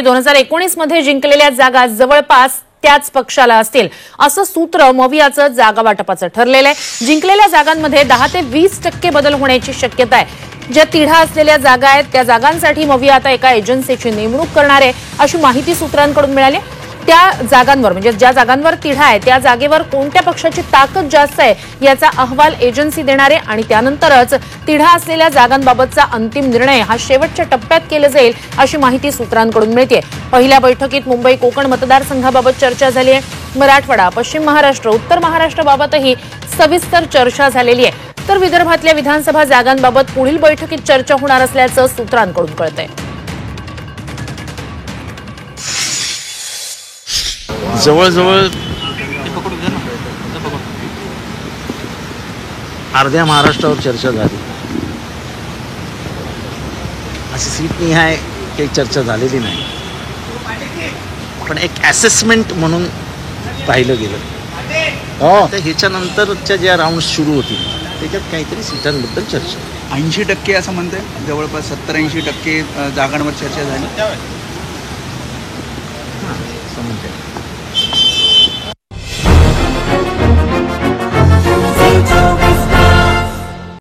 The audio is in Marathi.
2019 मध्ये जिंकलेल्या जागा जवळपास त्याच पक्षाला असतील असं सूत्र मवियाचं जागा वाटपाचं ठरलेलं आहे। जिंकलेल्या जागांमध्ये 10 ते 20% बदल होण्याची शक्यता आहे। ज्या तिढा असलेल्या जागा आहेत त्या जागांसाठी मविया आता एका एजन्सीची नेमणूक करणार आहे अशी माहिती सूत्रांकडून मिळाली। त्या जागांवर म्हणजे ज्या जागांवर तिढा आहे त्या जागेवर कोणत्या पक्षाची ताकद जास्त आहे याचा अहवाल एजन्सी देणार आहे आणि त्यानंतरच तिढा असलेल्या जागांबाबतचा अंतिम निर्णय हा शेवटच्या टप्प्यात केला जाईल अशी माहिती सूत्रांकडून मिळते। पहिल्या बैठकीत मुंबई कोकण मतदारसंघाबाबत चर्चा झाली आहे। मराठवाडा, पश्चिम महाराष्ट्र, उत्तर महाराष्ट्राबाबतही सविस्तर चर्चा झालेली आहे। तर विदर्भातल्या विधानसभा जागांबाबत पुढील बैठकीत चर्चा होणार असल्याचं सूत्रांकडून कळतंय। जवळजवळ अर्ध्या महाराष्ट्रावर चर्चा झाली। अशी सीट निहाय काही चर्चा झालेली नाही, पण एक असेसमेंट म्हणून पाहिलं गेलं। तर ह्याच्यानंतरच्या ज्या राऊंड सुरू होतील त्याच्यात काहीतरी सीटांबद्दल चर्चा 80% असं म्हणते, जवळपास 70-80% जागांवर चर्चा झाली असं म्हणते।